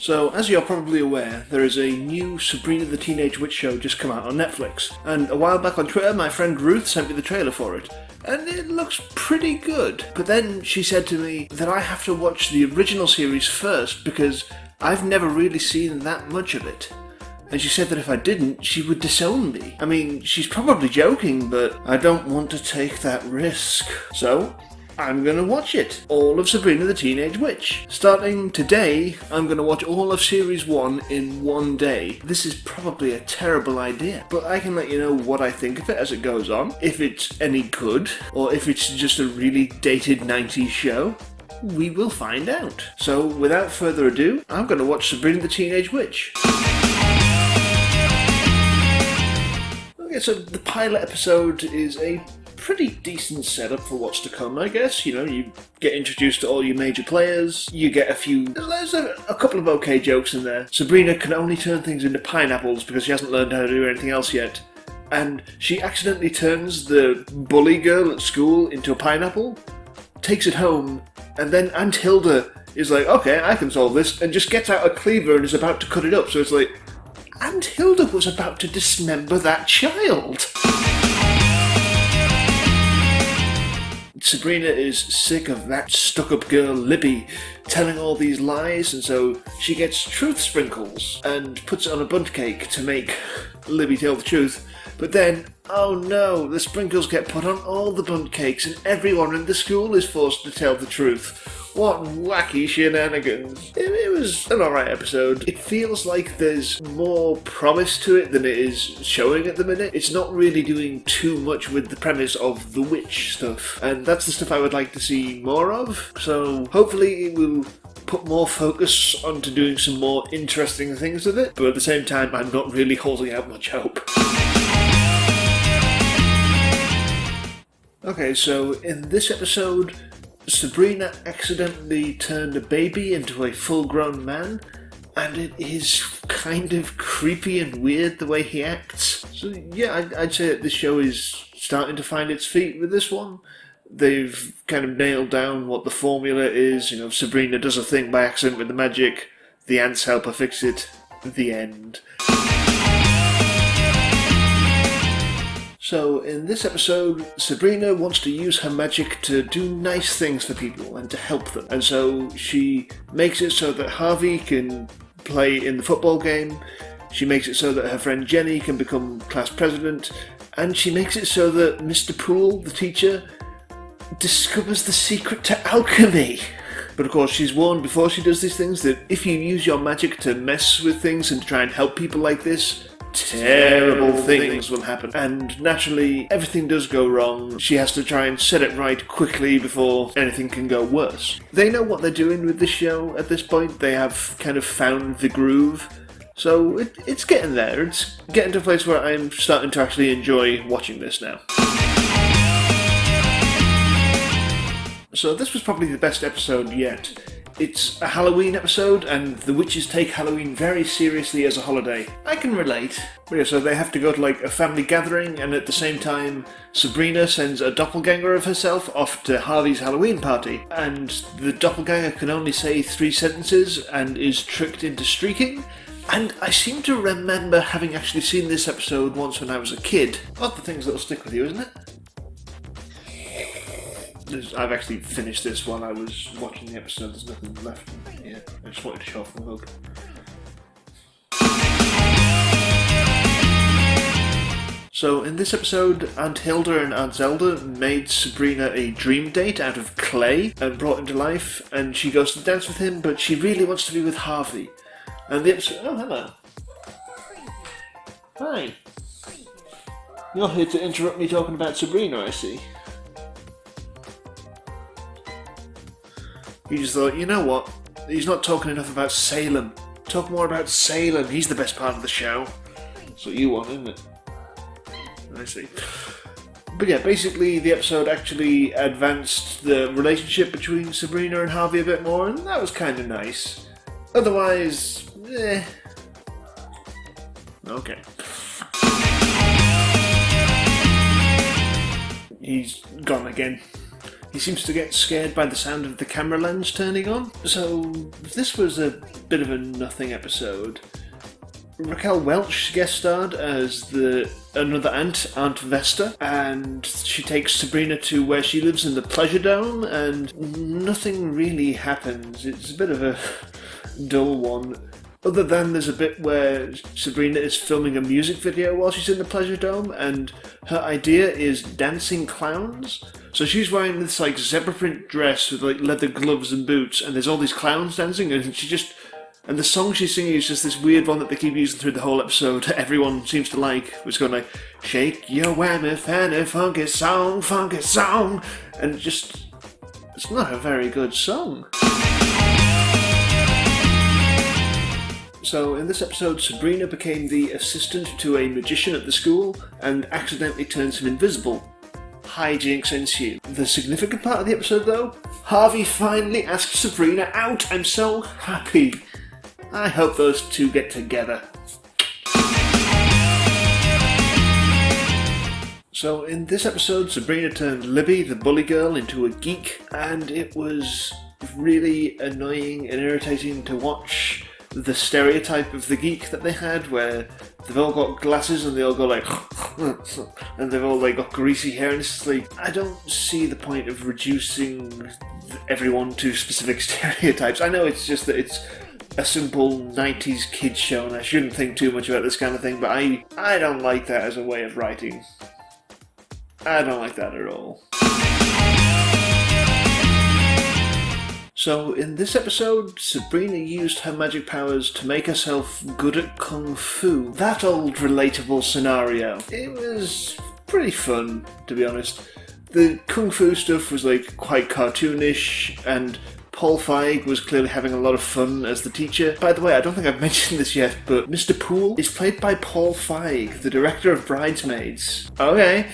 So, as you're probably aware, there is a new Sabrina the Teenage Witch show just come out on Netflix, and a while back on Twitter my friend Ruth sent me the trailer for it, and it looks pretty good. But then she said to me that I have to watch the original series first because I've never really seen that much of it. And she said that if I didn't, she would disown me. I mean, she's probably joking, but I don't want to take that risk. So, I'm gonna watch it. All of Sabrina the Teenage Witch. Starting today, I'm gonna watch all of Series 1 in one day. This is probably a terrible idea, but I can let you know what I think of it as it goes on. If it's any good, or if it's just a really dated 90s show, we will find out. So, without further ado, I'm gonna watch Sabrina the Teenage Witch. Okay, so the pilot episode is a pretty decent setup for what's to come, I guess. You know, you get introduced to all your major players, you get there's a couple of okay jokes in there. Sabrina can only turn things into pineapples because she hasn't learned how to do anything else yet. And she accidentally turns the bully girl at school into a pineapple, takes it home, and then Aunt Hilda is like, okay, I can solve this, and just gets out a cleaver and is about to cut it up. So it's like, Aunt Hilda was about to dismember that child. Sabrina is sick of that stuck-up girl Libby telling all these lies, and so she gets truth sprinkles and puts it on a bundt cake to make Libby tell the truth. But then, oh no, the sprinkles get put on all the bundt cakes and everyone in the school is forced to tell the truth. What wacky shenanigans. It was an alright episode. It feels like there's more promise to it than it is showing at the minute. It's not really doing too much with the premise of the witch stuff, and that's the stuff I would like to see more of. So hopefully it will put more focus onto doing some more interesting things with it, but at the same time I'm not really holding out much hope. Okay, so in this episode, Sabrina accidentally turned a baby into a full-grown man, and it is kind of creepy and weird the way he acts. So yeah, I'd say that this show is starting to find its feet with this one. They've kind of nailed down what the formula is. You know, Sabrina does a thing by accident with the magic, the ants help her fix it, the end. So, in this episode, Sabrina wants to use her magic to do nice things for people and to help them. And so she makes it so that Harvey can play in the football game, she makes it so that her friend Jenny can become class president, and she makes it so that Mr. Poole, the teacher, discovers the secret to alchemy. But of course, she's warned before she does these things that if you use your magic to mess with things and to try and help people like this, terrible things will happen. And naturally, everything does go wrong. She has to try and set it right quickly before anything can go worse. They know what they're doing with this show at this point. They have kind of found the groove. So it's getting there. It's getting to a place where I'm starting to actually enjoy watching this now. So this was probably the best episode yet. It's a Halloween episode, and the witches take Halloween very seriously as a holiday. I can relate. But yeah, so they have to go to like a family gathering, and at the same time, Sabrina sends a doppelganger of herself off to Harvey's Halloween party. And the doppelganger can only say 3 sentences and is tricked into streaking. And I seem to remember having actually seen this episode once when I was a kid. Not the things that'll stick with you, isn't it? I've actually finished this while I was watching the episode. There's nothing left. Yeah, I just wanted to show off the mug. So in this episode, Aunt Hilda and Aunt Zelda made Sabrina a dream date out of clay and brought him to life, and she goes to dance with him, but she really wants to be with Harvey. And the episode... Oh, hello. Hi. You're here to interrupt me talking about Sabrina, I see. You just thought, you know what? He's not talking enough about Salem. Talk more about Salem. He's the best part of the show. That's what you want, isn't it? I see. But yeah, basically the episode actually advanced the relationship between Sabrina and Harvey a bit more, and that was kind of nice. Otherwise, okay. He's gone again. He seems to get scared by the sound of the camera lens turning on. So this was a bit of a nothing episode. Raquel Welch guest starred as another aunt, Aunt Vesta, and she takes Sabrina to where she lives in the Pleasure Dome, and nothing really happens. It's a bit of a dull one. Other than there's a bit where Sabrina is filming a music video while she's in the Pleasure Dome, and her idea is dancing clowns. So she's wearing this like zebra print dress with like leather gloves and boots, and there's all these clowns dancing, and the song she's singing is just this weird one that they keep using through the whole episode. Everyone seems to like. It's going like, shake your whammy fanny funky song, and it's not a very good song. So in this episode, Sabrina became the assistant to a magician at the school and accidentally turns him invisible. Hijinks ensue. The significant part of the episode though, Harvey finally asks Sabrina out. I'm so happy. I hope those two get together. So in this episode, Sabrina turned Libby, the bully girl, into a geek, and it was really annoying and irritating to watch the stereotype of the geek that they had, where they've all got glasses and they all go like and they've all like got greasy hair, and it's just like, I don't see the point of reducing everyone to specific stereotypes. I know it's just that it's a simple 90s kids show and I shouldn't think too much about this kind of thing, but I don't like that as a way of writing. I don't like that at all. So in this episode, Sabrina used her magic powers to make herself good at Kung Fu. That old relatable scenario. It was pretty fun, to be honest. The Kung Fu stuff was like quite cartoonish, and Paul Feig was clearly having a lot of fun as the teacher. By the way, I don't think I've mentioned this yet, but Mr. Poole is played by Paul Feig, the director of Bridesmaids. Okay.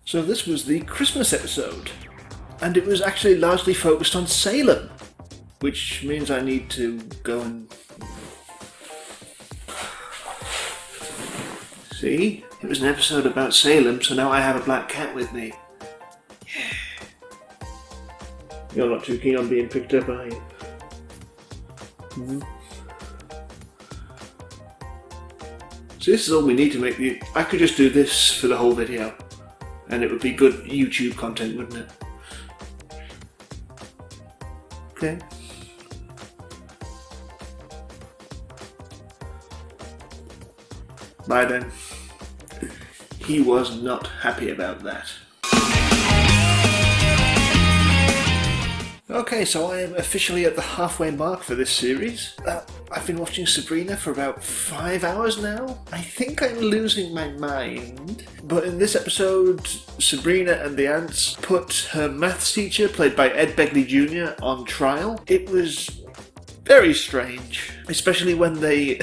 So this was the Christmas episode, and it was actually largely focused on Salem, which means I need to go and... See? It was an episode about Salem, so now I have a black cat with me. You're not too keen on being picked up, are you? Mm-hmm. So this is all we need to make the... I could just do this for the whole video, and it would be good YouTube content, wouldn't it? Okay. Bye then. He was not happy about that. Okay, so I am officially at the halfway mark for this series. I've been watching Sabrina for about 5 hours now. I think I'm losing my mind. But in this episode, Sabrina and the ants put her maths teacher, played by Ed Begley Jr., on trial. It was very strange, especially when they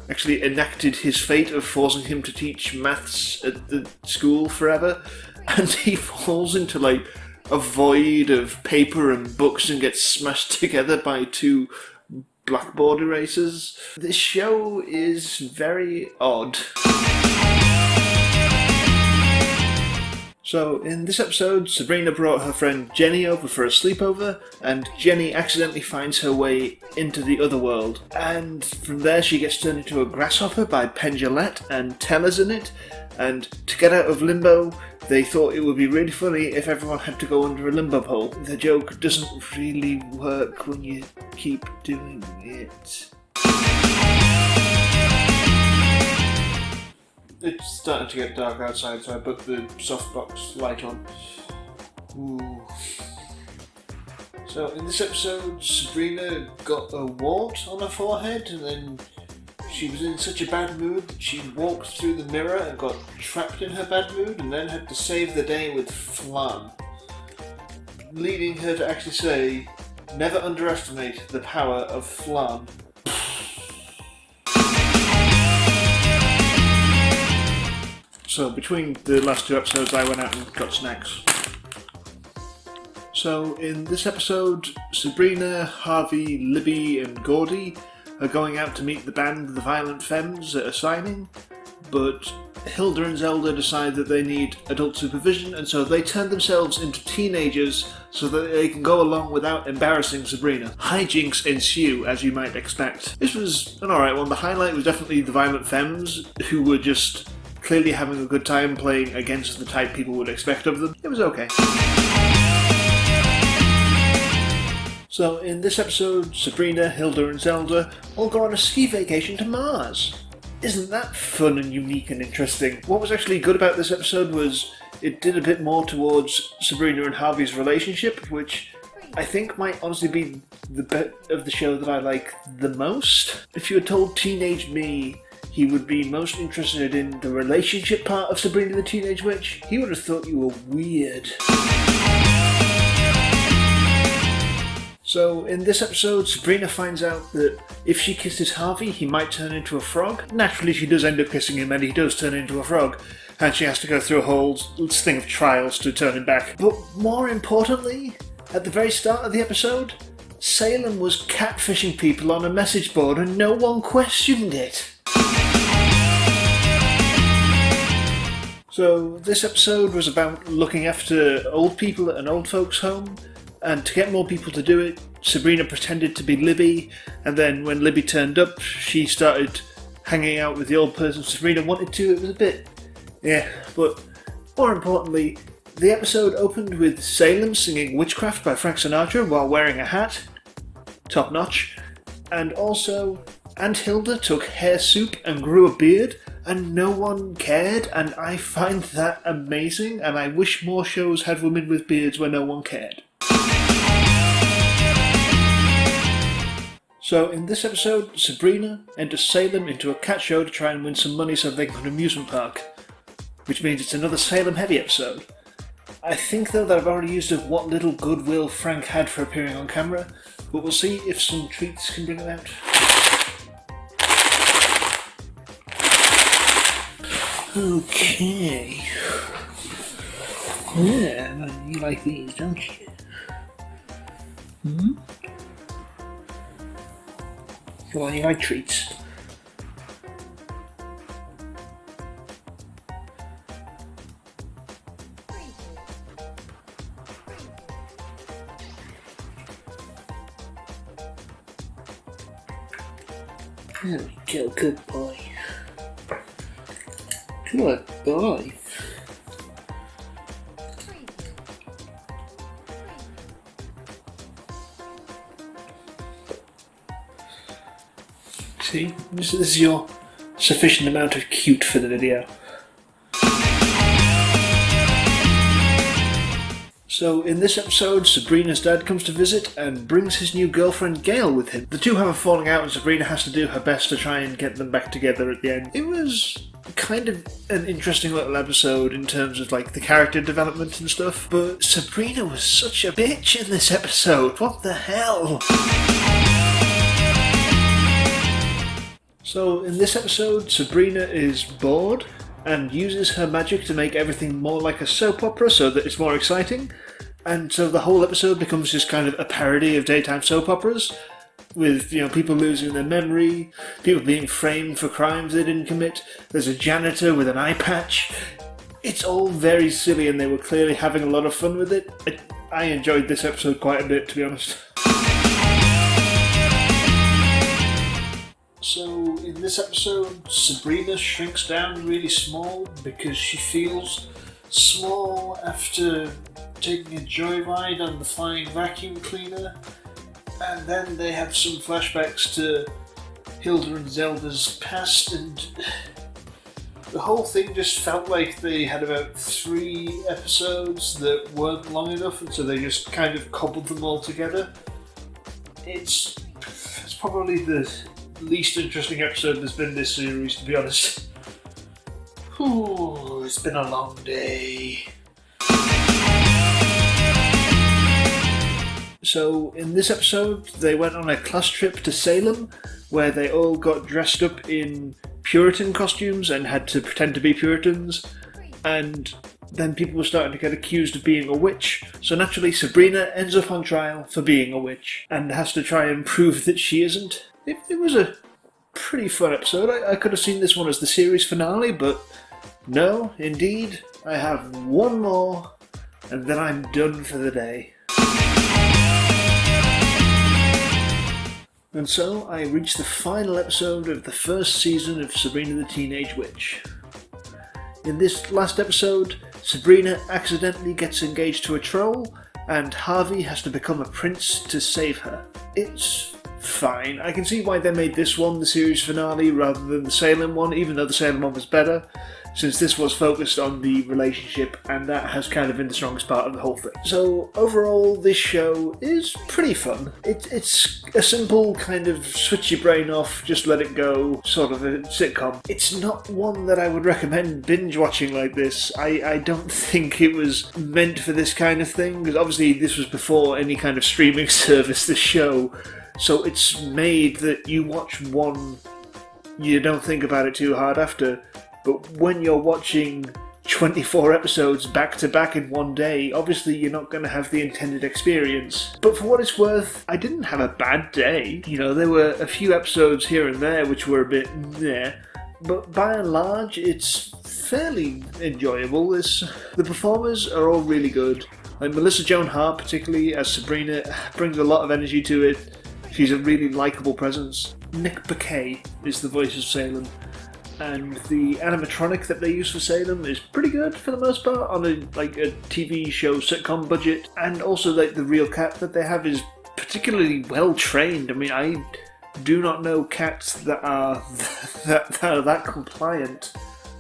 actually enacted his fate of forcing him to teach maths at the school forever, and he falls into like a void of paper and books and gets smashed together by two blackboard erasers. This show is very odd. So in this episode, Sabrina brought her friend Jenny over for a sleepover, and Jenny accidentally finds her way into the other world. And from there she gets turned into a grasshopper by Penn Jillette, and Teller's in it. And to get out of limbo, they thought it would be really funny if everyone had to go under a limbo pole. The joke doesn't really work when you keep doing it. It's starting to get dark outside, so I put the softbox light on. Ooh. So in this episode, Sabrina got a wart on her forehead, and then she was in such a bad mood that she walked through the mirror and got trapped in her bad mood, and then had to save the day with flan, leading her to actually say, never underestimate the power of flan. So between the last two episodes I went out and got snacks. So in this episode, Sabrina, Harvey, Libby and Gordy are going out to meet the band The Violent Femmes at a signing, but Hilda and Zelda decide that they need adult supervision, and so they turn themselves into teenagers so that they can go along without embarrassing Sabrina. Hijinks ensue, as you might expect. This was an alright one. The highlight was definitely the violent femmes, who were just clearly having a good time playing against the type people would expect of them. It was okay. So in this episode, Sabrina, Hilda and Zelda all go on a ski vacation to Mars. Isn't that fun and unique and interesting? What was actually good about this episode was it did a bit more towards Sabrina and Harvey's relationship, which I think might honestly be the bit of the show that I like the most. If you had told teenage me he would be most interested in the relationship part of Sabrina the Teenage Witch, he would have thought you were weird. So in this episode, Sabrina finds out that if she kisses Harvey, he might turn into a frog. Naturally, she does end up kissing him and he does turn into a frog, and she has to go through a whole thing of trials to turn him back. But more importantly, at the very start of the episode, Salem was catfishing people on a message board and no one questioned it. So this episode was about looking after old people at an old folks' home. And to get more people to do it, Sabrina pretended to be Libby, and then when Libby turned up, she started hanging out with the old person Sabrina wanted to. It was a bit, but more importantly, the episode opened with Salem singing Witchcraft by Frank Sinatra while wearing a hat. Top notch. And also, Aunt Hilda took hair soup and grew a beard, and no one cared, and I find that amazing, and I wish more shows had women with beards where no one cared. So in this episode, Sabrina enters Salem into a cat show to try and win some money so they can go to an amusement park, which means it's another Salem heavy episode. I think though that I've already used up what little goodwill Frank had for appearing on camera, but we'll see if some treats can bring it out. Okay. Yeah, you like these, don't you? Hmm? Come on, you like treats. There we go, good boy. Good boy. See, this is your sufficient amount of cute for the video. So in this episode, Sabrina's dad comes to visit and brings his new girlfriend Gail with him. The two have a falling out and Sabrina has to do her best to try and get them back together at the end. It was kind of an interesting little episode in terms of like the character development and stuff, but Sabrina was such a bitch in this episode. What the hell? So in this episode, Sabrina is bored and uses her magic to make everything more like a soap opera so that it's more exciting. And so the whole episode becomes just kind of a parody of daytime soap operas, with, you know, people losing their memory, people being framed for crimes they didn't commit, there's a janitor with an eye patch. It's all very silly and they were clearly having a lot of fun with it. I enjoyed this episode quite a bit, to be honest. So in this episode, Sabrina shrinks down really small because she feels small after taking a joyride on the flying vacuum cleaner, and then they have some flashbacks to Hilda and Zelda's past, and the whole thing just felt like they had about 3 episodes that weren't long enough, and so they just kind of cobbled them all together. It's probably the least interesting episode there's been this series, to be honest. Ooh, it's been a long day. So in this episode, they went on a class trip to Salem, where they all got dressed up in Puritan costumes and had to pretend to be Puritans, and then people were starting to get accused of being a witch. So naturally, Sabrina ends up on trial for being a witch, and has to try and prove that she isn't. It was a pretty fun episode. I could have seen this one as the series finale, but No, indeed, I have one more, and then I'm done for the day. And so I reached the final episode of the first season of Sabrina the Teenage Witch. In this last episode, Sabrina accidentally gets engaged to a troll, and Harvey has to become a prince to save her. It's fine. I can see why they made this one the series finale rather than the Salem one, even though the Salem one was better, since this was focused on the relationship, and that has kind of been the strongest part of the whole thing. So overall, this show is pretty fun. It's a simple kind of switch your brain off, just let it go sort of a sitcom. It's not one that I would recommend binge watching like this. I don't think it was meant for this kind of thing, because obviously this was before any kind of streaming service, this show. So it's made that you watch one, you don't think about it too hard after. But when you're watching 24 episodes back to back in one day, obviously you're not going to have the intended experience. But for what it's worth, I didn't have a bad day. You know, there were a few episodes here and there which were a bit meh, but by and large it's fairly enjoyable. The performers are all really good. Like Melissa Joan Hart, particularly as Sabrina, brings a lot of energy to it. She's a really likeable presence. Nick Bakay is the voice of Salem. And the animatronic that they use for Salem is pretty good for the most part on a TV show sitcom budget, and also like the real cat that they have is particularly well trained. I mean, I do not know cats that are that compliant.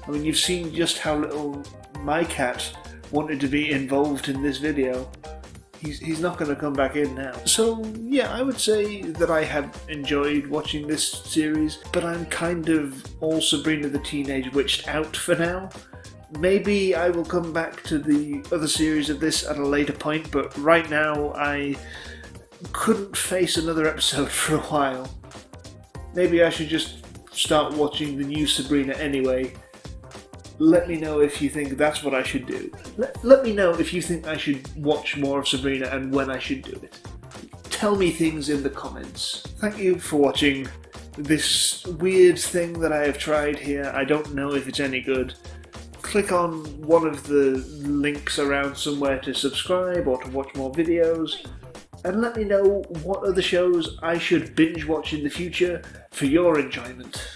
I mean, you've seen just how little my cat wanted to be involved in this video. He's not going to come back in now. So yeah, I would say that I have enjoyed watching this series, but I'm kind of all Sabrina the Teenage Witched out for now. Maybe I will come back to the other series of this at a later point, but right now I couldn't face another episode for a while. Maybe I should just start watching the new Sabrina anyway. Let me know if you think that's what I should do. Let me know if you think I should watch more of Sabrina and when I should do it. Tell me things in the comments. Thank you for watching this weird thing that I have tried here. I don't know if it's any good. Click on one of the links around somewhere to subscribe or to watch more videos. And let me know what other shows I should binge watch in the future for your enjoyment.